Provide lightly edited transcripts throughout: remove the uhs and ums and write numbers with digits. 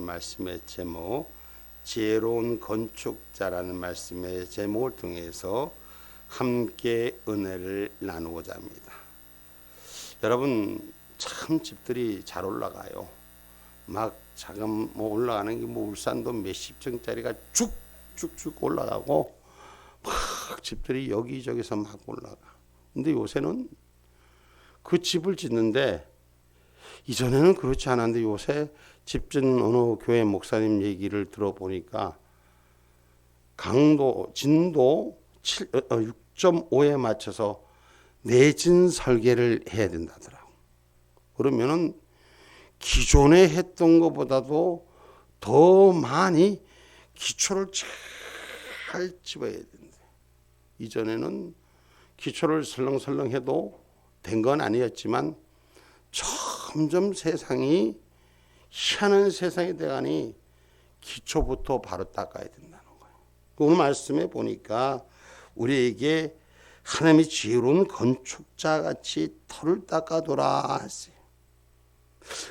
말씀의 제목, 지혜로운 건축자라는 말씀의 제목을 통해서 함께 은혜를 나누고자 합니다. 여러분, 참 집들이 잘 올라가요. 막 자금 올라가는 게 울산도 몇십 층짜리가 쭉쭉쭉 올라가고 막 집들이 여기저기서 막 올라가. 근데 요새는 그 집을 짓는데, 이전에는 그렇지 않았는데 요새 집 짓는 어느 교회 목사님 얘기를 들어보니까 진도 6.5에 맞춰서 내진 설계를 해야 된다더라고. 그러면은 기존에 했던 것보다도 더 많이 기초를 잘 집어야 된대. 이전에는 기초를 설렁설렁 해도 된 건 아니었지만 점점 세상이 희한한 세상이 돼가니 기초부터 바로 닦아야 된다는 거예요. 오늘 말씀에 보니까 우리에게 하나님이 지혜로운 건축자 같이 터를 닦아둬라 하세요.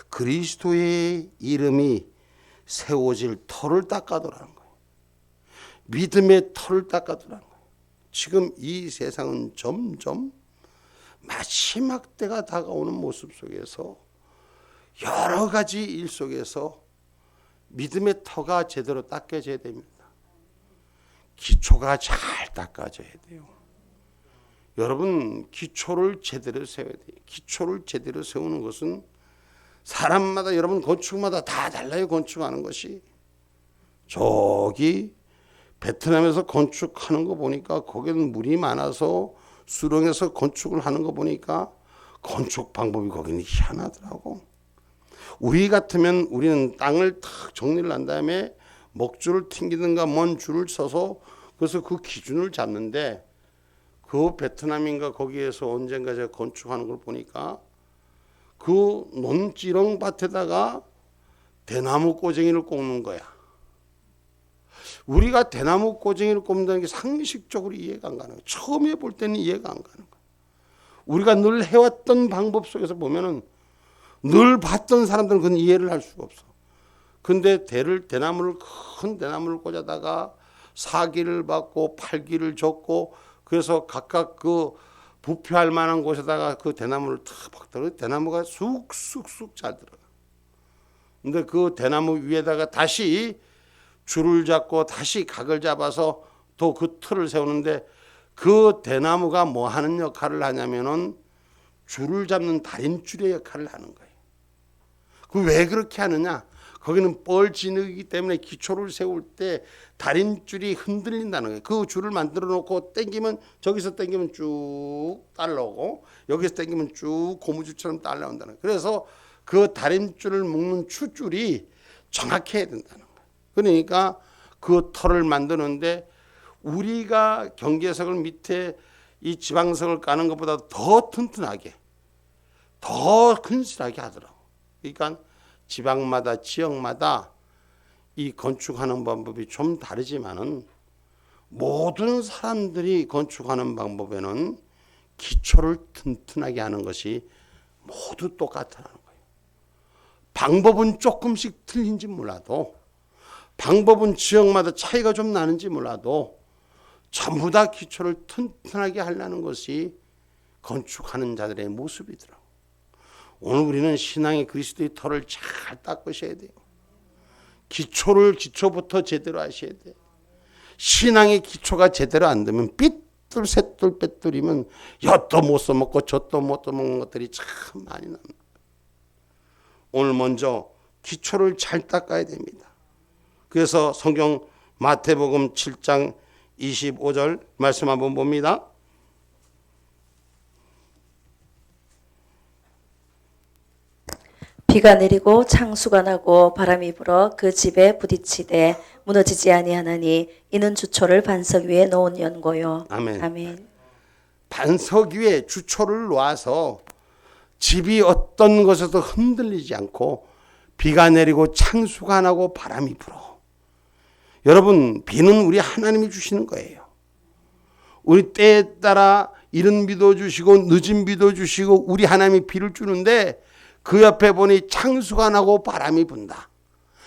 그리스도의 이름이 세워질 터를 닦아두라는 거예요. 믿음의 터를 닦아두라는 거예요. 지금 이 세상은 점점 마지막 때가 다가오는 모습 속에서 여러 가지 일 속에서 믿음의 터가 제대로 닦여져야 됩니다. 기초가 잘 닦아져야 돼요. 여러분, 기초를 제대로 세워야 돼요. 기초를 제대로 세우는 것은 사람마다, 여러분 건축마다 다 달라요. 건축하는 것이. 저기 베트남에서 건축하는 거 보니까 거기는 물이 많아서 수렁에서 건축을 하는 거 보니까 건축 방법이 거기는 희한하더라고. 우리 같으면 우리는 땅을 탁 정리를 한 다음에 목줄을 튕기든가 먼 줄을 서서 그래서 그 기준을 잡는데, 그 베트남인가 거기에서 언젠가 제가 건축하는 걸 보니까 그 논지렁 밭에다가 대나무 꼬쟁이를 꽂는 거야. 우리가 대나무 꼬쟁이를 꽂는다는 게 상식적으로 이해가 안 가는 거야. 처음 해볼 때는 이해가 안 가는 거야. 우리가 늘 해왔던 방법 속에서 보면은 늘 봤던 사람들은 그건 이해를 할 수가 없어. 근데 큰 대나무를 꽂아다가 4기를 받고 8기를 줬고, 그래서 각각 그 부패할 만한 곳에다가 그 대나무를 탁 박더라고요. 대나무가 쑥쑥쑥 잘 들어가. 근데 그 대나무 위에다가 다시 줄을 잡고 다시 각을 잡아서 또 그 틀을 세우는데, 그 대나무가 뭐 하는 역할을 하냐면은 줄을 잡는 다림줄의 역할을 하는 거예요. 그 왜 그렇게 하느냐? 거기는 뻘진흙이기 때문에 기초를 세울 때 다림줄이 흔들린다는 거예요. 그 줄을 만들어 놓고 당기면, 저기서 당기면 쭉 딸려오고 여기서 당기면 쭉 고무줄처럼 딸려온다는 거예요. 그래서 그 다림줄을 묶는 추줄이 정확해야 된다는 거예요. 그러니까 그 터를 만드는데, 우리가 경계석을 밑에 이 지방석을 까는 것보다 더 튼튼하게, 더 근실하게 하더라고. 그러니까 지방마다, 지역마다 이 건축하는 방법이 좀 다르지만은 모든 사람들이 건축하는 방법에는 기초를 튼튼하게 하는 것이 모두 똑같다는 거예요. 방법은 조금씩 틀린지 몰라도, 방법은 지역마다 차이가 좀 나는지 몰라도 전부 다 기초를 튼튼하게 하려는 것이 건축하는 자들의 모습이더라고요. 오늘 우리는 신앙의 그리스도의 터를 잘 닦으셔야 돼요. 기초부터 제대로 하셔야 돼요. 신앙의 기초가 제대로 안 되면 삐뚤새뚤 빼뚤이면 엿도 못 써먹고 젖도 못 써먹는 것들이 참 많이 납니다. 오늘 먼저 기초를 잘 닦아야 됩니다. 그래서 성경 마태복음 7장 25절 말씀 한번 봅니다. 비가 내리고 창수가 나고 바람이 불어 그 집에 부딪히되 무너지지 아니하나니 이는 주초를 반석 위에 놓은 연고요. 아멘. 아멘. 반석 위에 주초를 놓아서 집이 어떤 것에도 흔들리지 않고, 비가 내리고 창수가 나고 바람이 불어. 여러분, 비는 우리 하나님이 주시는 거예요. 우리 때에 따라 이른 비도 주시고 늦은 비도 주시고 우리 하나님이 비를 주는데, 그 옆에 보니 창수가 나고 바람이 분다.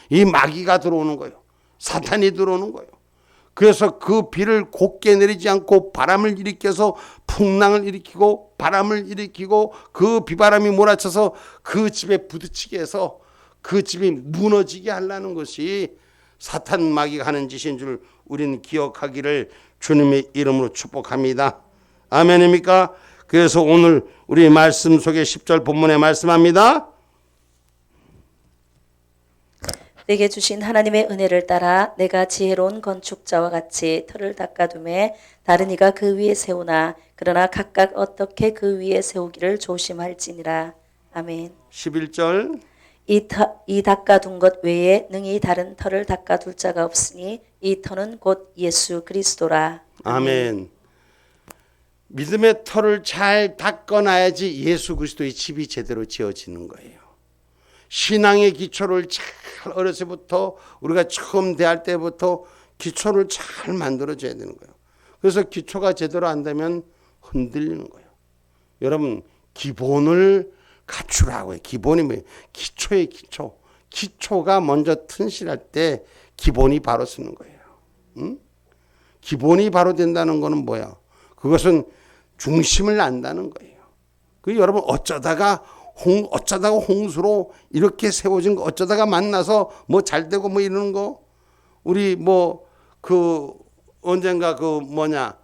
이 마귀가 들어오는 거예요. 사탄이 들어오는 거예요. 그래서 그 비를 곱게 내리지 않고 바람을 일으켜서 풍랑을 일으키고 바람을 일으키고 그 비바람이 몰아쳐서 그 집에 부딪히게 해서 그 집이 무너지게 하려는 것이 사탄 마귀가 하는 짓인 줄 우리는 기억하기를 주님의 이름으로 축복합니다. 아멘입니까? 그래서 오늘 우리 말씀 속에 10절 본문에 말씀합니다. 내게 주신 하나님의 은혜를 따라 내가 지혜로운 건축자와 같이 터를 닦아두매 다른 이가 그 위에 세우나 그러나 각각 어떻게 그 위에 세우기를 조심할지니라. 아멘. 11절 이 닦아둔 것 외에 능히 다른 터를 닦아둘 자가 없으니 이 터는 곧 예수 그리스도라. 아멘. 믿음의 터를 잘 닦아놔야지 예수 그리스도의 집이 제대로 지어지는 거예요. 신앙의 기초를 잘 어려서부터 우리가 처음 대할 때부터 기초를 잘 만들어줘야 되는 거예요. 그래서 기초가 제대로 안 되면 흔들리는 거예요. 여러분 기본을 갖추라고요. 기본이 뭐예요? 기초의 기초. 기초가 먼저 튼실할 때 기본이 바로 서는 거예요. 응? 기본이 바로 된다는 거는 뭐야? 그것은 중심을 안다는 거예요. 그 여러분 어쩌다가 홍수로 이렇게 세워진 거 어쩌다가 만나서 뭐 잘 되고 뭐 이러는 거 우리 뭐 그 언젠가 그 뭐냐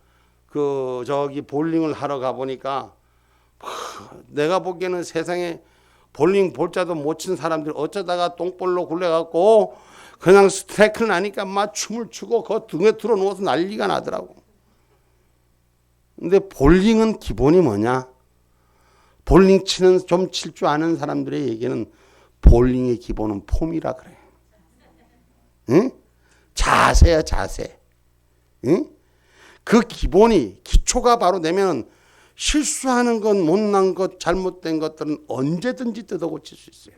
그 저기 볼링을 하러 가 보니까 내가 보기에는 세상에 볼링 볼자도 못 친 사람들 어쩌다가 똥볼로 굴려갖고 그냥 스트라이크를 나니까 막 춤을 추고 그 등에 들어 누워서 난리가 나더라고. 근데 볼링은 기본이 뭐냐? 볼링 치는 좀 칠 줄 아는 사람들의 얘기는 볼링의 기본은 폼이라 그래. 응? 자세야 자세. 응? 그 기본이 기초가 바로 되면 실수하는 것, 못난 것, 잘못된 것들은 언제든지 뜯어 고칠 수 있어요.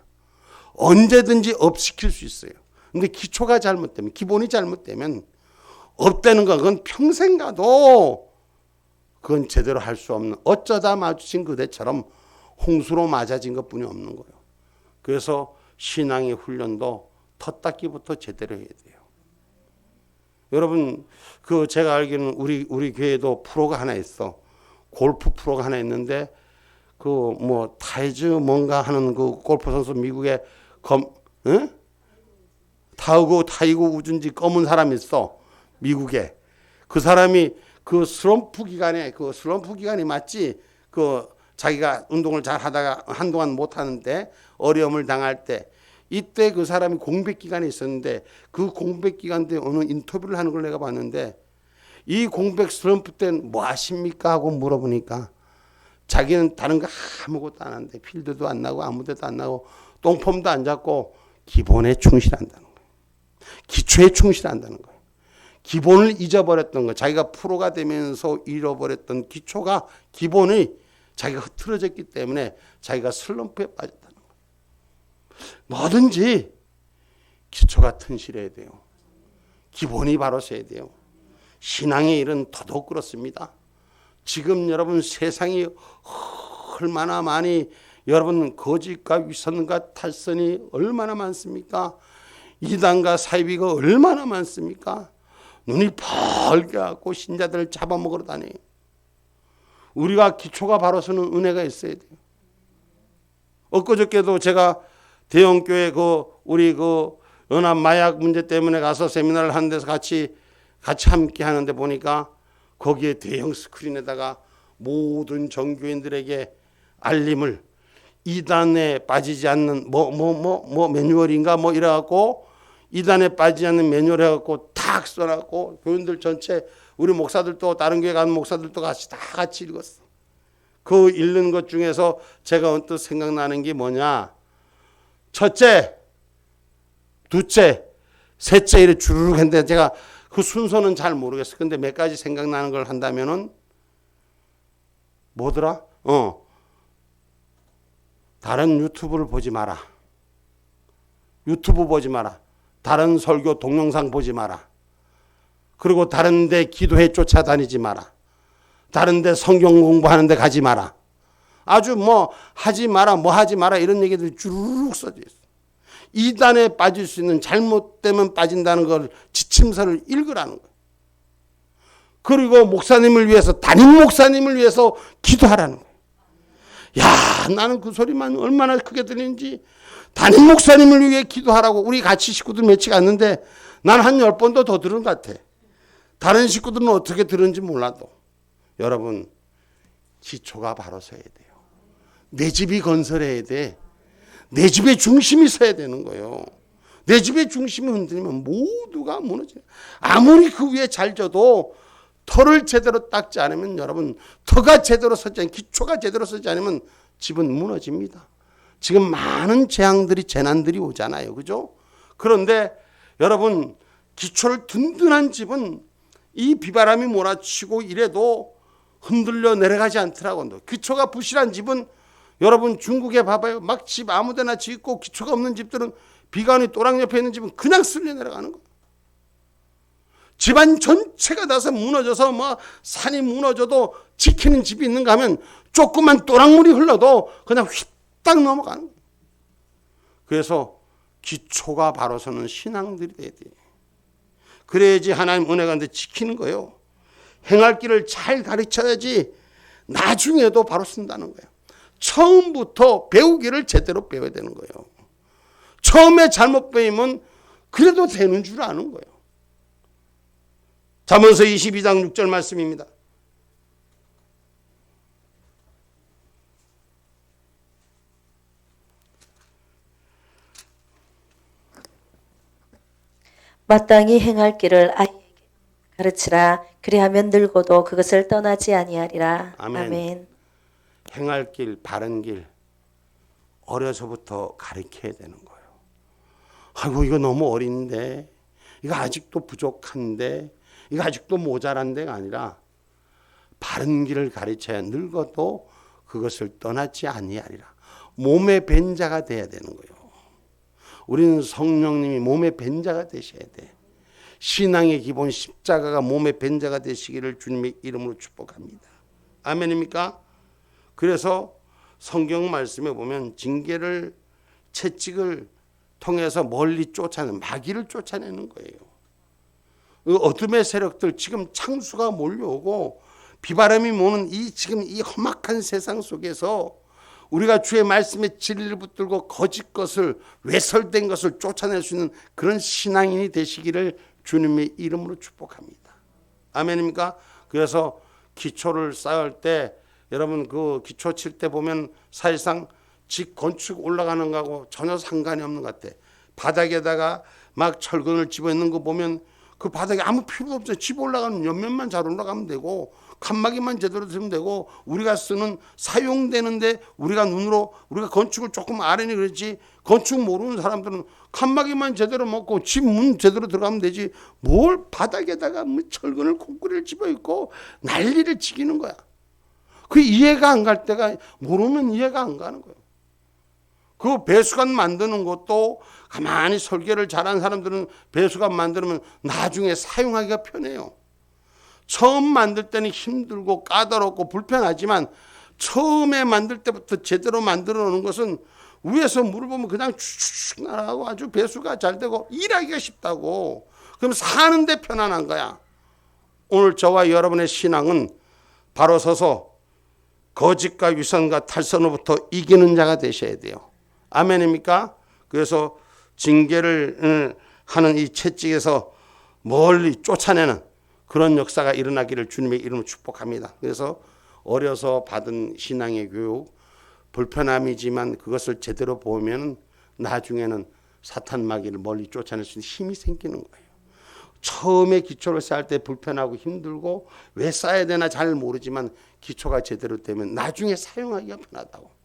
언제든지 업시킬 수 있어요. 근데 기초가 잘못되면 기본이 잘못되면 업되는 건 그건 평생 가도 그건 제대로 할 수 없는 어쩌다 마주친 그대처럼 홍수로 맞아진 것뿐이 없는 거예요. 그래서 신앙의 훈련도 텃닦기부터 제대로 해야 돼요. 여러분 그 제가 알기로는 우리 교회도 프로가 하나 있어. 골프 프로가 하나 있는데 그 뭐 타이즈 뭔가 하는 그 골프 선수 미국에 타이거 우준지 검은 사람이 있어. 미국에. 그 사람이 그 슬럼프 기간이 맞지? 그 자기가 운동을 잘 하다가 한동안 못 하는데 어려움을 당할 때 이때 그 사람이 공백 기간이 있었는데 그 공백 기간 때 어느 인터뷰를 하는 걸 내가 봤는데 이 공백 슬럼프 때는 뭐 하십니까? 하고 물어보니까 자기는 다른 거 아무것도 안 하는데 필드도 안 나고 아무 데도 안 나고 똥폼도 안 잡고 기본에 충실한다는 거예요. 기초에 충실한다는 거예요. 기본을 잊어버렸던 거 자기가 프로가 되면서 잃어버렸던 기본이 자기가 흐트러졌기 때문에 자기가 슬럼프에 빠졌다는 거예요. 뭐든지 기초가 튼실해야 돼요. 기본이 바로 서야 돼요. 신앙의 일은 더더욱 그렇습니다. 지금 여러분 세상이 얼마나 많이 여러분 거짓과 위선과 탈선이 얼마나 많습니까? 이단과 사이비가 얼마나 많습니까? 눈이 벌게 하고 신자들을 잡아먹으러 다녀요. 우리가 기초가 바로 서는 은혜가 있어야 돼요. 엊그저께도 제가 대형교회 우리 연합 마약 문제 때문에 가서 세미나를 하는 데서 같이 함께 하는데 보니까 거기에 대형 스크린에다가 모든 정교인들에게 알림을 이단에 빠지지 않는 매뉴얼인가 이래갖고 이단에 빠지지 않는 매뉴얼 해갖고 탁 써놨고 교인들 전체 우리 목사들도 다른 교회 가는 목사들도 같이 읽었어. 그 읽는 것 중에서 제가 언뜻 생각나는 게 뭐냐? 첫째, 둘째, 셋째 이렇게 주르륵 했는데 제가 그 순서는 잘 모르겠어. 근데 몇 가지 생각나는 걸 한다면은 뭐더라? 다른 유튜브를 보지 마라. 유튜브 보지 마라. 다른 설교 동영상 보지 마라. 그리고 다른 데 기도회 쫓아다니지 마라. 다른 데 성경 공부하는 데 가지 마라. 아주 하지 마라, 하지 마라 이런 얘기들이 주르륵 써져 있어. 이단에 빠질 수 있는, 잘못되면 빠진다는 걸 지침서를 읽으라는 거예요. 그리고 목사님을 위해서, 담임 목사님을 위해서 기도하라는 거예요. 야, 나는 그 소리만 얼마나 크게 들리는지. 담임 목사님을 위해 기도하라고. 우리 같이 식구들 며칠 갔는데 난 한 10번도 더 들은 것 같아. 다른 식구들은 어떻게 들은지 몰라도. 여러분, 기초가 바로 서야 돼요. 내 집이 건설해야 돼. 내 집의 중심이 서야 되는 거예요. 내 집의 중심이 흔들리면 모두가 무너져요. 아무리 그 위에 잘 져도 터를 제대로 닦지 않으면, 여러분, 터가 제대로 서지 않으면, 기초가 제대로 서지 않으면 집은 무너집니다. 지금 많은 재앙들이, 재난들이 오잖아요. 그죠? 그런데 여러분, 기초를 든든한 집은 이 비바람이 몰아치고 이래도 흔들려 내려가지 않더라고요. 기초가 부실한 집은, 여러분 중국에 봐봐요. 막 집 아무데나 짓고 기초가 없는 집들은, 비가 오니 또랑 옆에 있는 집은 그냥 쓸려 내려가는 거예요. 집안 전체가 나서 무너져서 뭐 산이 무너져도 지키는 집이 있는가 하면 조그만 또랑물이 흘러도 그냥 휘딱 넘어가는 거예요. 그래서 기초가 바로 서는 신앙들이 돼야 돼요. 그래야지 하나님 은혜가 있는데 지키는 거예요. 행할 길을 잘 가르쳐야지 나중에도 바로 쓴다는 거예요. 처음부터 배우기를 제대로 배워야 되는 거예요. 처음에 잘못 배우면 그래도 되는 줄 아는 거예요. 잠언서 22장 6절 말씀입니다. 마땅히 행할 길을 아이에게 가르치라. 그리하면 늙어도 그것을 떠나지 아니하리라. 아멘. 아멘. 행할 길, 바른 길 어려서부터 가르쳐야 되는 거예요. 아이고, 이거 너무 어린데, 이거 아직도 부족한데, 이거 아직도 모자란데가 아니라 바른 길을 가르쳐야 늙어도 그것을 떠나지 아니하리라. 몸의 벤자가 돼야 되는 거예요. 우리는 성령님이 몸의 벤자가 되셔야 돼. 신앙의 기본 십자가가 몸의 벤자가 되시기를 주님의 이름으로 축복합니다. 아멘입니까? 그래서 성경 말씀에 보면 징계를, 채찍을 통해서 멀리 쫓아내는, 마귀를 쫓아내는 거예요. 어둠의 세력들, 지금 창수가 몰려오고 비바람이 모는 지금 이 험악한 세상 속에서 우리가 주의 말씀에 진리를 붙들고 거짓 것을, 외설된 것을 쫓아낼 수 있는 그런 신앙인이 되시기를 주님의 이름으로 축복합니다. 아멘입니까? 그래서 기초를 쌓을 때, 여러분 그 기초 칠 때 보면 사실상 집 건축 올라가는 거하고 전혀 상관이 없는 것 같아. 바닥에다가 막 철근을 집어넣는 거 보면 그 바닥에 아무 필요도 없어요. 집 올라가는 옆면만 잘 올라가면 되고, 칸막이만 제대로 들면 되고, 우리가 쓰는 사용되는데 우리가 눈으로, 우리가 건축을 조금 아려니 그렇지, 건축 모르는 사람들은 칸막이만 제대로 먹고 집 문 제대로 들어가면 되지, 뭘 바닥에다가 뭐 철근을 콘크리트를 집어있고 난리를 치기는 거야. 그 이해가 안 갈 때가, 모르면 이해가 안 가는 거예요. 그 배수관 만드는 것도 가만히 설계를 잘한 사람들은 배수관 만들면 나중에 사용하기가 편해요. 처음 만들 때는 힘들고 까다롭고 불편하지만 처음에 만들 때부터 제대로 만들어 놓는 것은 위에서 물을 보면 그냥 쭉쭉 날아가고 아주 배수가 잘 되고 일하기가 쉽다고. 그럼 사는데 편안한 거야. 오늘 저와 여러분의 신앙은 바로 서서 거짓과 위선과 탈선으로부터 이기는 자가 되셔야 돼요. 아멘입니까? 그래서 징계를 하는 이 채찍에서 멀리 쫓아내는 그런 역사가 일어나기를 주님의 이름으로 축복합니다. 그래서 어려서 받은 신앙의 교육, 불편함이지만 그것을 제대로 보면 나중에는 사탄 마귀를 멀리 쫓아낼 수 있는 힘이 생기는 거예요. 처음에 기초를 쌓을 때 불편하고 힘들고 왜 쌓아야 되나 잘 모르지만 기초가 제대로 되면 나중에 사용하기가 편하다고.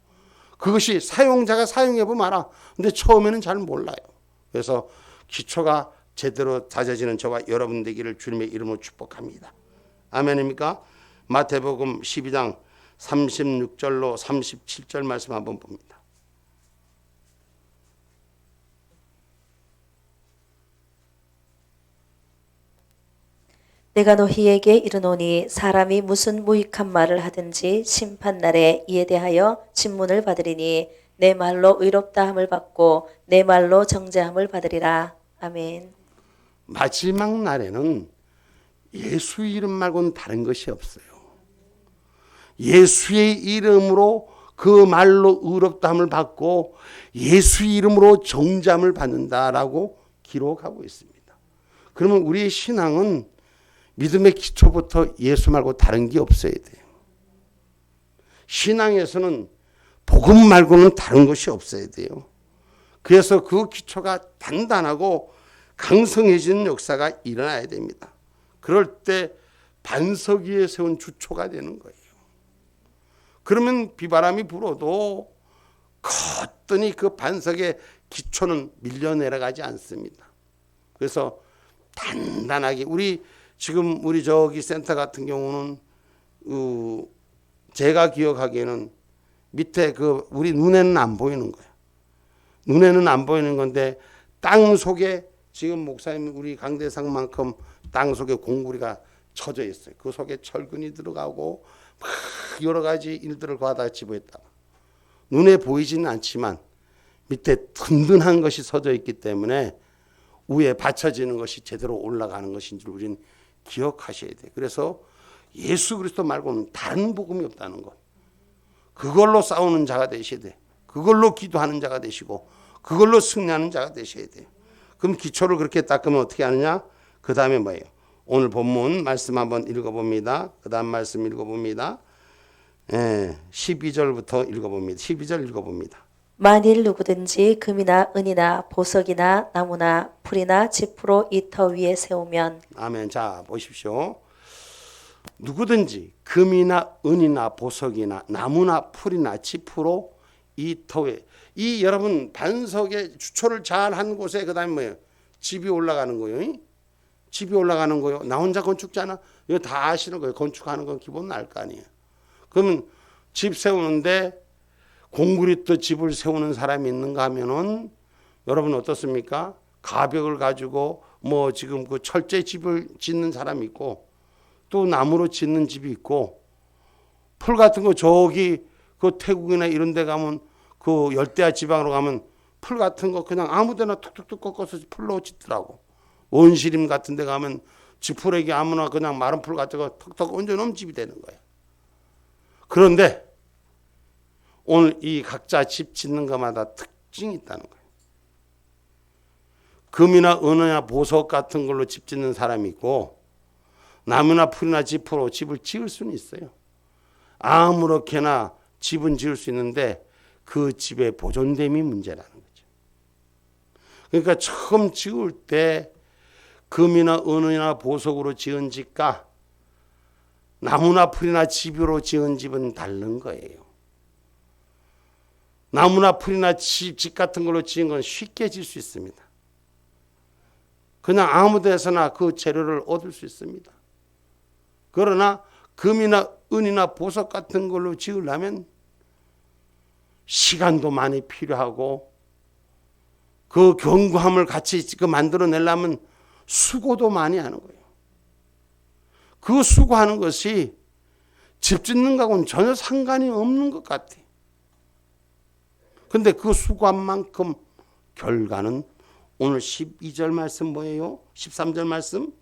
그것이 사용자가 사용해보면 알아. 근데 처음에는 잘 몰라요. 그래서 기초가 제대로 다져지는 저와 여러분 되기를 주님의 이름으로 축복합니다. 아멘입니까? 마태복음 12장 36절로 37절 말씀 한번 봅니다. 내가 너희에게 이르노니 사람이 무슨 무익한 말을 하든지 심판날에 이에 대하여 진문을 받으리니 내 말로 의롭다함을 받고 내 말로 정죄함을 받으리라. 아멘. 마지막 날에는 예수 이름 말고는 다른 것이 없어요. 예수의 이름으로 그 말로 의롭다함을 받고 예수 이름으로 정죄함을 받는다라고 기록하고 있습니다. 그러면 우리의 신앙은 믿음의 기초부터 예수 말고 다른 게 없어야 돼요. 신앙에서는 복음 말고는 다른 것이 없어야 돼요. 그래서 그 기초가 단단하고 강성해지는 역사가 일어나야 됩니다. 그럴 때 반석 위에 세운 주초가 되는 거예요. 그러면 비바람이 불어도 거뜬히 그 반석의 기초는 밀려내려가지 않습니다. 그래서 단단하게 우리 저기 센터 같은 경우는 제가 기억하기에는 밑에 우리 눈에는 안 보이는 거예요. 눈에는 안 보이는 건데 땅 속에 지금 목사님 우리 강대상만큼 땅 속에 공구리가 쳐져 있어요. 그 속에 철근이 들어가고 막 여러 가지 일들을 과다 집어했다가 눈에 보이지는 않지만 밑에 든든한 것이 서져 있기 때문에 위에 받쳐지는 것이 제대로 올라가는 것인 줄 우리는 기억하셔야 돼요. 그래서 예수 그리스도 말고는 다른 복음이 없다는 것. 그걸로 싸우는 자가 되셔야 돼요. 그걸로 기도하는 자가 되시고 그걸로 승리하는 자가 되셔야 돼요. 그럼 기초를 그렇게 닦으면 어떻게 하느냐? 그 다음에 뭐예요? 오늘 본문 말씀 한번 읽어봅니다. 그 다음 말씀 읽어봅니다. 12절부터 읽어봅니다. 12절 읽어봅니다. 만일 누구든지 금이나 은이나 보석이나 나무나 풀이나 지푸로 이 터 위에 세우면 아멘. 자 보십시오. 누구든지 금이나 은이나 보석이나 나무나 풀이나 지푸로 이 터에 이 여러분 반석의 주초를 잘 한 곳에 그 다음에 뭐예요? 집이 올라가는 거예요. 집이 올라가는 거예요. 나 혼자 건축자나 이거 다 아시는 거예요. 건축하는 건 기본 날 거 아니에요. 그러면 집 세우는데 공구리 또 집을 세우는 사람이 있는가 하면은 여러분 어떻습니까? 가벽을 가지고 뭐 지금 그 철제 집을 짓는 사람이 있고 또 나무로 짓는 집이 있고 풀 같은 거 저기 그 태국이나 이런 데 가면 그 열대야 지방으로 가면 풀 같은 거 그냥 아무 데나 툭툭툭 꺾어서 풀로 짓더라고. 원시림 같은 데 가면 지푸레기 아무나 그냥 마른 풀 같은 거 턱턱 얹어 놓으면 집이 되는 거예요. 그런데 오늘 이 각자 집 짓는 것마다 특징이 있다는 거예요. 금이나 은이나 보석 같은 걸로 집 짓는 사람이 있고 나무나 풀이나 지푸로 집을 지을 수는 있어요. 아무렇게나 집은 지을 수 있는데 그 집의 보존됨이 문제라는 거죠. 그러니까 처음 지을 때 금이나 은이나 보석으로 지은 집과 나무나 풀이나 지푸로 지은 집은 다른 거예요. 나무나 풀이나 집 같은 걸로 지은 건 쉽게 질 수 있습니다. 그냥 아무 데서나 그 재료를 얻을 수 있습니다. 그러나 금이나 은이나 보석 같은 걸로 지으려면 시간도 많이 필요하고 그 견고함을 같이 만들어내려면 수고도 많이 하는 거예요. 그 수고하는 것이 집 짓는 거하고는 전혀 상관이 없는 것 같아. 근데 그 수고한 만큼 결과는 오늘 12절 말씀 뭐예요? 13절 말씀?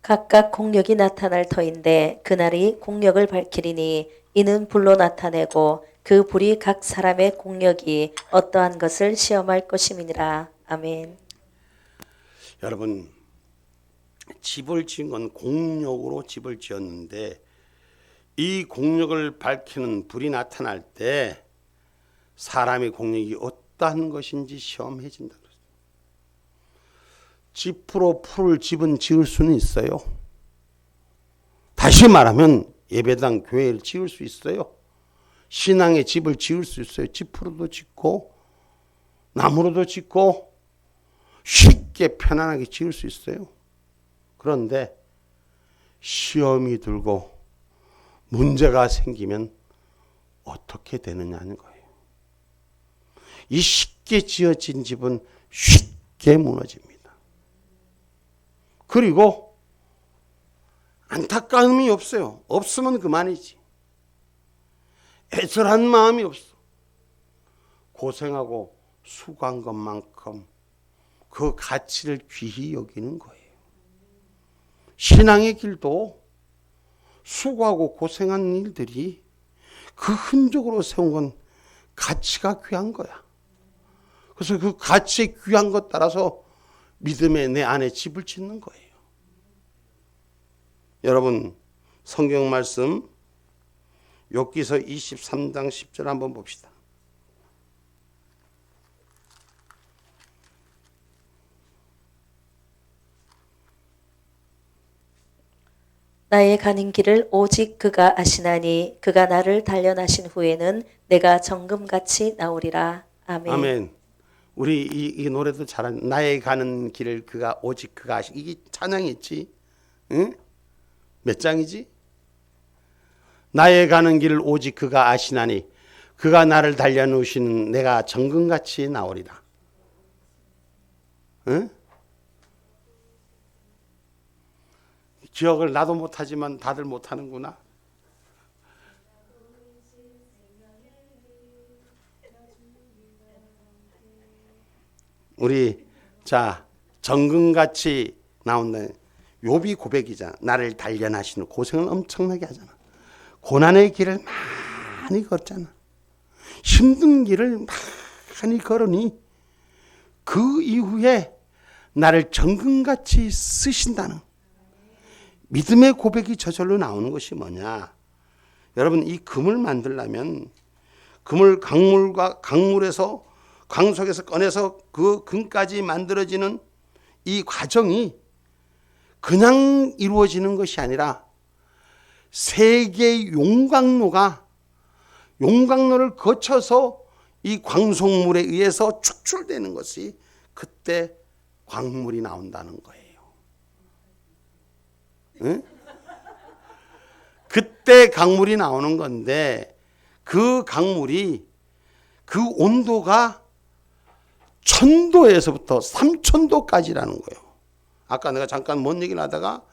각각 공력이 나타날 터인데 그날이 공력을 밝히리니 이는 불로 나타내고 그 불이 각 사람의 공력이 어떠한 것을 시험할 것임이니라. 아멘. 여러분 집을 지은 건 공력으로 집을 지었는데 이 공력을 밝히는 불이 나타날 때 사람의 공력이 어떠한 것인지 시험해진다. 지푸로 풀 집은 지을 수는 있어요. 다시 말하면 예배당 교회를 지을 수 있어요. 신앙의 집을 지을 수 있어요. 지푸로도 짓고 나무로도 짓고 쉽게 편안하게 지을 수 있어요. 그런데 시험이 들고 문제가 생기면 어떻게 되느냐는 거예요. 이 쉽게 지어진 집은 쉽게 무너집니다. 그리고 안타까움이 없어요. 없으면 그만이지. 애절한 마음이 없어. 고생하고 수고한 것만큼 그 가치를 귀히 여기는 거예요. 신앙의 길도 수고하고 고생한 일들이 그 흔적으로 세운 건 가치가 귀한 거야. 그래서 그 가치의 귀한 것 따라서 믿음의 내 안에 집을 짓는 거예요. 여러분, 성경 말씀 욥기서 23장 10절 한번 봅시다. 나의 가는 길을 오직 그가 아시나니 그가 나를 단련하신 후에는 내가 정금같이 나오리라. 아멘. 아멘. 우리 이 노래도 잘한 나의 가는 길을 그가 오직 그가 아시. 이게 찬양이 있지. 응? 몇 장이지? 나의 가는 길을 오직 그가 아시나니 그가 나를 단련하시는 내가 정금같이 나오리라. 응? 기억을 나도 못하지만 다들 못하는구나. 우리 자 정금같이 나온다. 욥이 고백이잖아. 나를 단련하시는 고생을 엄청나게 하잖아. 고난의 길을 많이 걷잖아. 힘든 길을 많이 걸으니 그 이후에 나를 정금같이 쓰신다는 믿음의 고백이 저절로 나오는 것이 뭐냐. 여러분, 이 금을 만들려면 금을 강물에서 광석에서 꺼내서 그 금까지 만들어지는 이 과정이 그냥 이루어지는 것이 아니라 세 개의 용광로를 거쳐서 이 광속물에 의해서 축출되는 것이 그때 광물이 나온다는 거예요. 응? 그때 강물이 나오는 건데 그 강물이 그 온도가 1000도에서부터 3000도까지라는 거예요. 아까 내가 잠깐 뭔 얘기를 하다가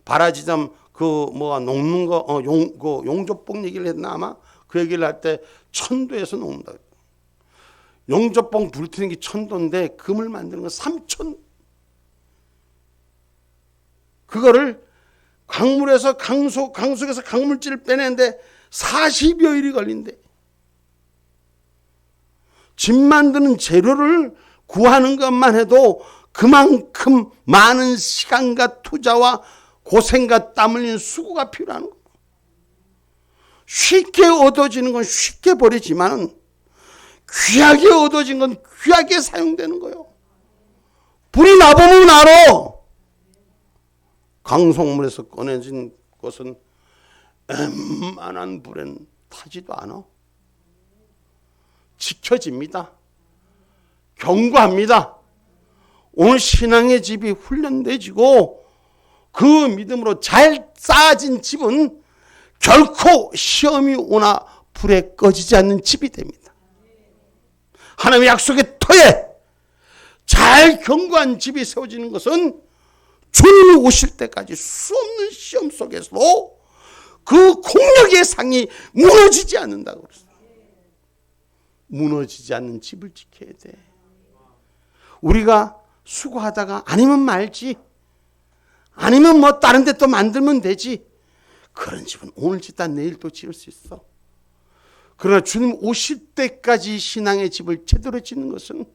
바라지점 녹는 거 용접봉 얘기를 했나 아마 그 얘기를 할 때 1000도에서 녹는다. 용접봉 불 트는 게 1000도인데 금을 만드는 건 3000. 그거를 강물에서 강속에서 강물질을 빼내는데 40여일이 걸린대. 집 만드는 재료를 구하는 것만 해도 그만큼 많은 시간과 투자와 고생과 땀 흘리는 수고가 필요한 거예요. 쉽게 얻어지는 건 쉽게 버리지만 귀하게 얻어진 건 귀하게 사용되는 거예요. 불이 나보면 알아. 강속물에서 꺼내진 것은 웬만한 불엔 타지도 않아. 지켜집니다. 경고합니다. 오늘 신앙의 집이 훈련되지고 그 믿음으로 잘 쌓아진 집은 결코 시험이 오나 불에 꺼지지 않는 집이 됩니다. 하나님의 약속의 터에 잘 견고한 집이 세워지는 것은 주님이 오실 때까지 수없는 시험 속에서도 그 공력의 상이 무너지지 않는다고 그랬어요. 무너지지 않는 집을 지켜야 돼. 우리가 수고하다가 아니면 말지, 아니면 뭐 다른 데 또 만들면 되지. 그런 집은 오늘 짓다 내일 또 지을 수 있어. 그러나 주님 오실 때까지 신앙의 집을 제대로 짓는 것은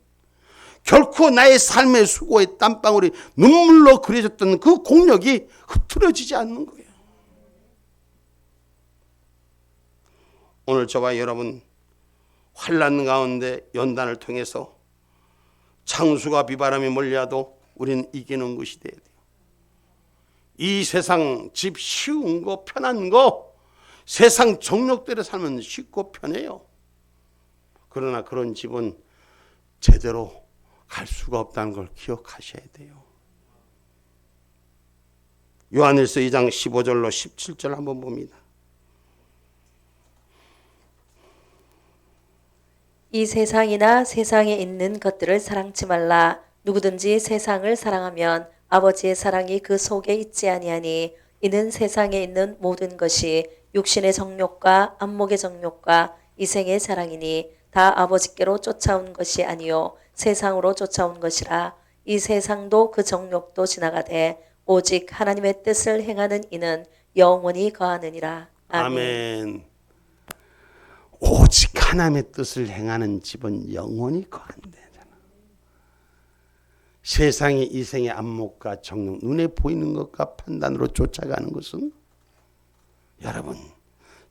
결코 나의 삶의 수고의 땀방울이 눈물로 그려졌던 그 공력이 흐트러지지 않는 거예요. 오늘 저와 여러분 환난 가운데 연단을 통해서 창수가 비바람이 몰려도 우리는 이기는 것이 돼야 돼요. 이 세상 집 쉬운 거 편한 거 세상 정욕대로 살면 쉽고 편해요. 그러나 그런 집은 제대로 갈 수가 없다는 걸 기억하셔야 돼요. 요한일서 2장 15절로 17절 한번 봅니다. 이 세상이나 세상에 있는 것들을 사랑치 말라. 누구든지 세상을 사랑하면 아버지의 사랑이 그 속에 있지 아니하니 이는 세상에 있는 모든 것이 육신의 정욕과 안목의 정욕과 이생의 사랑이니 다 아버지께로 쫓아온 것이 아니요 세상으로 쫓아온 것이라. 이 세상도 그 정욕도 지나가되 오직 하나님의 뜻을 행하는 이는 영원히 거하느니라. 아멘. 아멘. 오직 하나님의 뜻을 행하는 집은 영원히 거한대잖아. 세상의 이생의 안목과 정욕, 눈에 보이는 것과 판단으로 쫓아가는 것은 여러분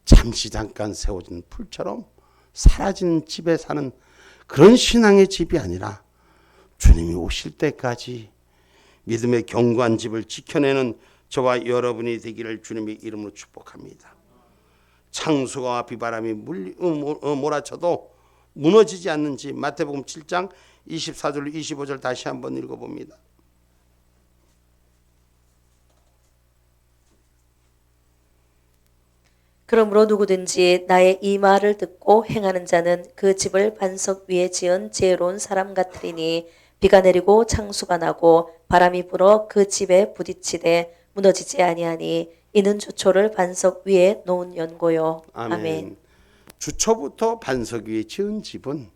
잠시 잠깐 세워진 풀처럼 사라지는 집에 사는 그런 신앙의 집이 아니라 주님이 오실 때까지 믿음의 견고한 집을 지켜내는 저와 여러분이 되기를 주님의 이름으로 축복합니다. 창수와 비바람이 몰아쳐도 무너지지 않는 집, 마태복음 7장 24절 25절 다시 한번 읽어봅니다. 그러므로 누구든지 나의 이 말을 듣고 행하는 자는 그 집을 반석 위에 지은 지혜로운 사람 같으리니 비가 내리고 창수가 나고 바람이 불어 그 집에 부딪히되 무너지지 아니하니 이는 주초를 반석 위에 놓은 연고요. 아멘. 주초부터 반석 위에 지은 집은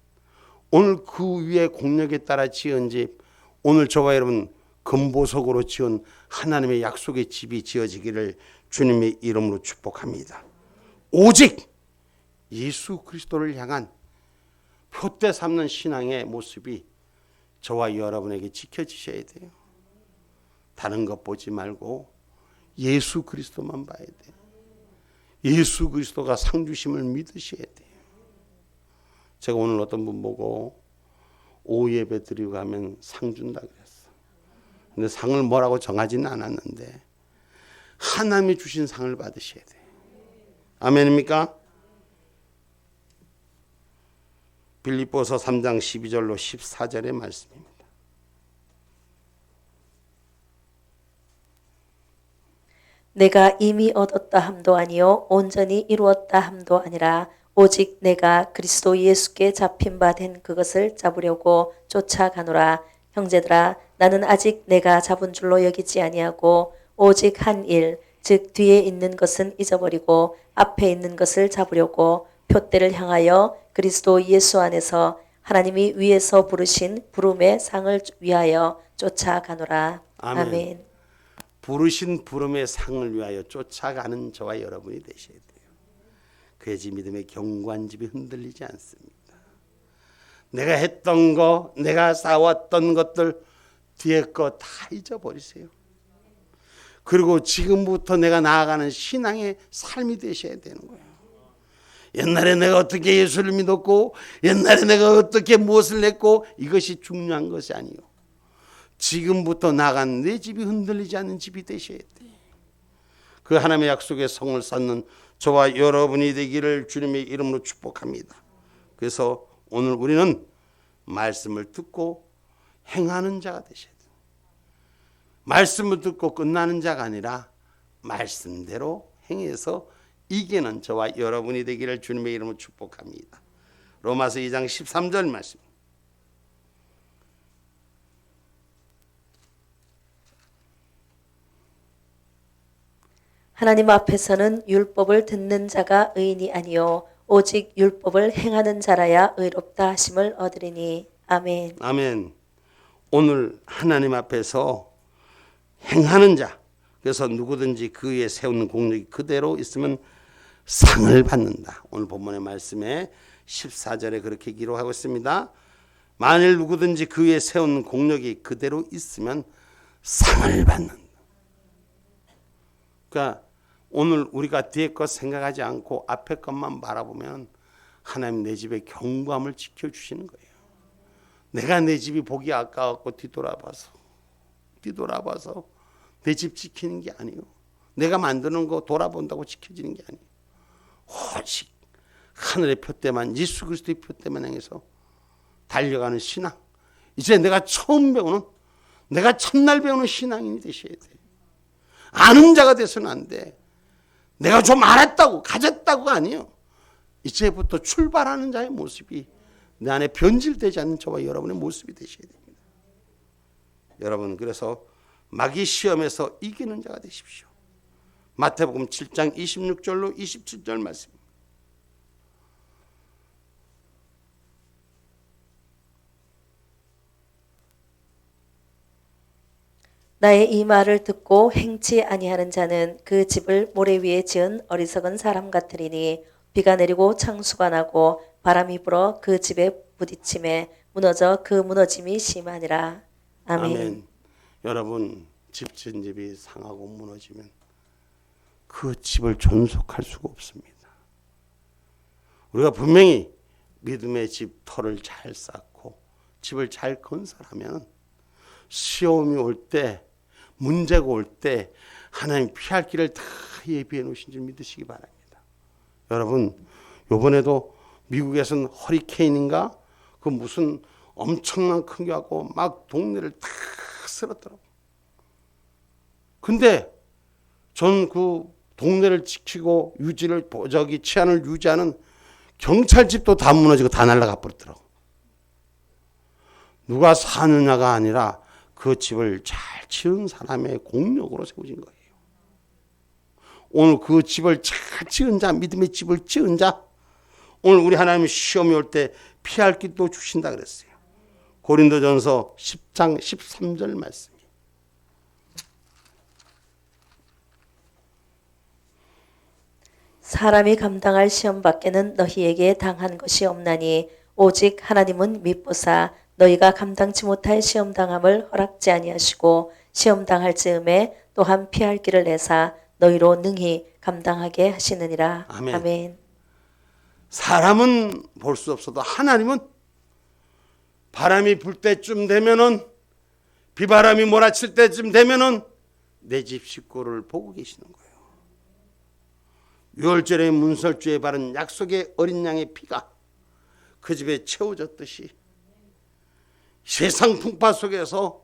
오늘 그 위에 공력에 따라 지은 집, 오늘 저와 여러분 금보석으로 지은 하나님의 약속의 집이 지어지기를 주님의 이름으로 축복합니다. 오직 예수 그리스도를 향한 표대 삼는 신앙의 모습이 저와 여러분에게 지켜지셔야 돼요. 다른 것 보지 말고 예수 그리스도만 봐야 돼요. 예수 그리스도가 상 주심을 믿으셔야 돼요. 제가 오늘 어떤 분 보고 오후 예배 드리고 가면 상 준다 그랬어. 근데 상을 뭐라고 정하지는 않았는데 하나님이 주신 상을 받으셔야 돼요. 아멘입니까? 빌립보서 3장 12절로 14절의 말씀입니다. 내가 이미 얻었다 함도 아니요 온전히 이루었다 함도 아니라 오직 내가 그리스도 예수께 잡힌 바 된 그것을 잡으려고 쫓아가노라. 형제들아 나는 아직 내가 잡은 줄로 여기지 아니하고 오직 한 일 즉 뒤에 있는 것은 잊어버리고 앞에 있는 것을 잡으려고 표대를 향하여 그리스도 예수 안에서 하나님이 위에서 부르신 부름의 상을 위하여 쫓아가노라. 아멘. 아멘. 부르신 부름의 상을 위하여 쫓아가는 저와 여러분이 되셔야 돼요. 그래야지 믿음의 견고한 집이 흔들리지 않습니다. 내가 했던 거, 내가 쌓아왔던 것들 뒤에 거 다 잊어버리세요. 그리고 지금부터 내가 나아가는 신앙의 삶이 되셔야 되는 거예요. 옛날에 내가 어떻게 예수를 믿었고 옛날에 내가 어떻게 무엇을 했고 이것이 중요한 것이 아니요. 지금부터 나아간 내 집이 흔들리지 않는 집이 되셔야 돼요. 그 하나님의 약속의 성을 쌓는 저와 여러분이 되기를 주님의 이름으로 축복합니다. 그래서 오늘 우리는 말씀을 듣고 행하는 자가 되셔야 돼요. 말씀을 듣고 끝나는 자가 아니라 말씀대로 행해서 이기는 저와 여러분이 되기를 주님의 이름으로 축복합니다. 로마서 2장 13절 말씀. 하나님 앞에서는 율법을 듣는 자가 의인이 아니요 오직 율법을 행하는 자라야 의롭다 하심을 얻으리니. 아멘. 아멘. 오늘 하나님 앞에서 행하는 자, 그래서 누구든지 그 위에 세우는 공력이 그대로 있으면 상을 받는다. 오늘 본문의 말씀에 14절에 그렇게 기록하고 있습니다. 만일 누구든지 그 위에 세우는 공력이 그대로 있으면 상을 받는다. 그러니까 오늘 우리가 뒤에 것 생각하지 않고 앞에 것만 바라보면 하나님 내 집의 견고함을 지켜주시는 거예요. 내가 내 집이 보기 아까웠고 뒤돌아봐서 내 집 지키는 게 아니에요. 내가 만드는 거 돌아본다고 지켜지는 게 아니에요. 오직 하늘의 표대만, 예수 그리스도의 표대만 향해서 달려가는 신앙. 이제 내가 내가 첫날 배우는 신앙인이 되셔야 돼요. 아는 자가 돼서는 안 돼. 내가 좀 알았다고 가졌다고가 아니에요. 이제부터 출발하는 자의 모습이 내 안에 변질되지 않는 저와 여러분의 모습이 되셔야 됩니다. 여러분 그래서 마귀 시험에서 이기는 자가 되십시오. 마태복음 7장 26절로 27절 말씀. 나의 이 말을 듣고 행치 아니하는 자는 그 집을 모래 위에 지은 어리석은 사람 같으리니 비가 내리고 창수가 나고 바람이 불어 그 집에 부딪힘에 무너져 그 무너짐이 심하니라. 아멘. 여러분, 집 지은 집이 상하고 무너지면 그 집을 존속할 수가 없습니다. 우리가 분명히 믿음의 집 터를 잘 쌓고 집을 잘 건설하면 시험이 올 때, 문제가 올 때 하나님 피할 길을 다 예비해 놓으신 줄 믿으시기 바랍니다. 여러분, 이번에도 미국에서는 허리케인인가 그 무슨 엄청난 큰 게 하고 막 동네를 다 쓸었더라고. 근데 전 그 동네를 지키고 유지를 치안을 유지하는 경찰 집도 다 무너지고 다 날아가 버렸더라고. 누가 사느냐가 아니라 그 집을 잘 지은 사람의 공력으로 세워진 거예요. 오늘 그 집을 잘 지은 자, 믿음의 집을 지은 자, 오늘 우리 하나님이 시험이 올 때 피할 길도 주신다 그랬어요. 고린도전서 10장 13절 말씀. 사람이 감당할 시험 밖에는 너희에게 당한 것이 없나니 오직 하나님은 미쁘사 너희가 감당치 못할 시험 당함을 허락지 아니하시고 시험 당할 즈음에 또한 피할 길을 내사 너희로 능히 감당하게 하시느니라. 아멘. 아멘. 사람은 볼 수 없어도 하나님은 바람이 불 때쯤 되면은 비바람이 몰아칠 때쯤 되면은 내 집 식구를 보고 계시는 거예요. 유월절의 문설주에 바른 약속의 어린 양의 피가 그 집에 채워졌듯이 세상 풍파 속에서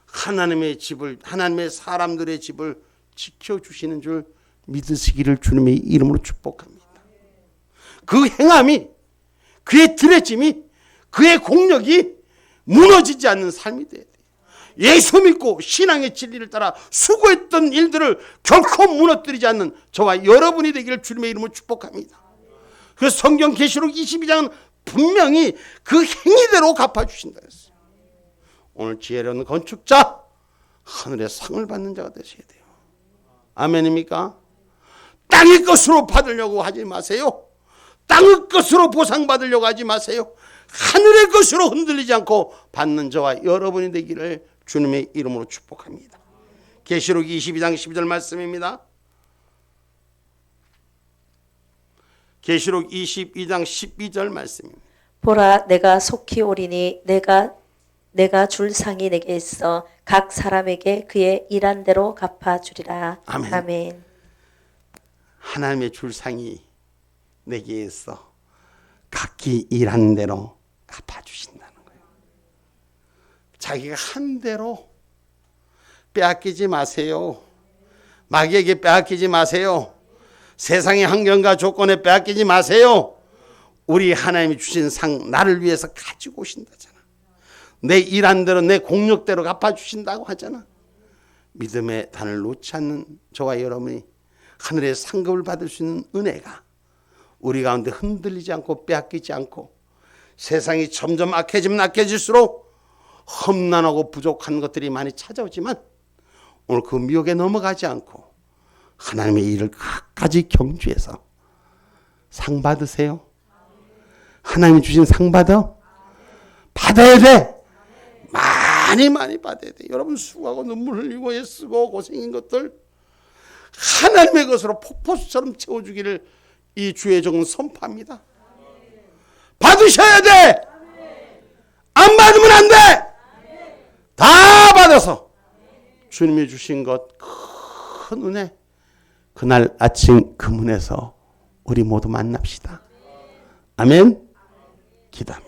하나님의 집을, 하나님의 사람들의 집을 지켜주시는 줄 믿으시기를 주님의 이름으로 축복합니다. 그 행함이, 그의 드레짐이, 그의 공력이 무너지지 않는 삶이 돼야 돼요. 예수 믿고 신앙의 진리를 따라 수고했던 일들을 결코 무너뜨리지 않는 저와 여러분이 되기를 주님의 이름으로 축복합니다. 그래서 성경 계시록 22장은 분명히 그 행위대로 갚아주신다 했어요. 오늘 지혜로운 건축자, 하늘의 상을 받는 자가 되셔야 돼요. 아멘입니까? 땅의 것으로 받으려고 하지 마세요. 땅의 것으로 보상받으려고 하지 마세요. 하늘의 것으로 흔들리지 않고 받는 저와 여러분이 되기를 주님의 이름으로 축복합니다. 계시록 22장 12절 말씀입니다. 계시록 22장 12절 말씀입니다. 보라 내가 속히 오리니 내가 줄 상이 내게 있어 각 사람에게 그의 일한 대로 갚아주리라. 아멘. 아멘. 하나님의 줄 상이 내게 있어 각기 일한 대로 갚아주신다는 거예요. 자기가 한 대로 빼앗기지 마세요. 마귀에게 빼앗기지 마세요. 세상의 환경과 조건에 빼앗기지 마세요. 우리 하나님이 주신 상 나를 위해서 가지고 오신다잖아. 내 일한 대로 내 공력대로 갚아주신다고 하잖아. 믿음의 단을 놓지 않는 저와 여러분이 하늘의 상급을 받을 수 있는 은혜가 우리 가운데 흔들리지 않고 빼앗기지 않고 세상이 점점 악해지면 악해질수록 험난하고 부족한 것들이 많이 찾아오지만 오늘 그 미혹에 넘어가지 않고 하나님의 일을 끝까지 경주해서 상 받으세요. 하나님이 주신 상 받아야 돼. 많이 받아야 돼. 여러분 수고하고 눈물 흘리고 애쓰고 고생인 것들 하나님의 것으로 폭포수처럼 채워주기를 이 주의 종은 선포합니다. 받으셔야 돼. 안 받으면 안 돼. 다 받아서 주님이 주신 것 큰 은혜 그날 아침 그 문에서 우리 모두 만납시다. 아멘. 기도합니다.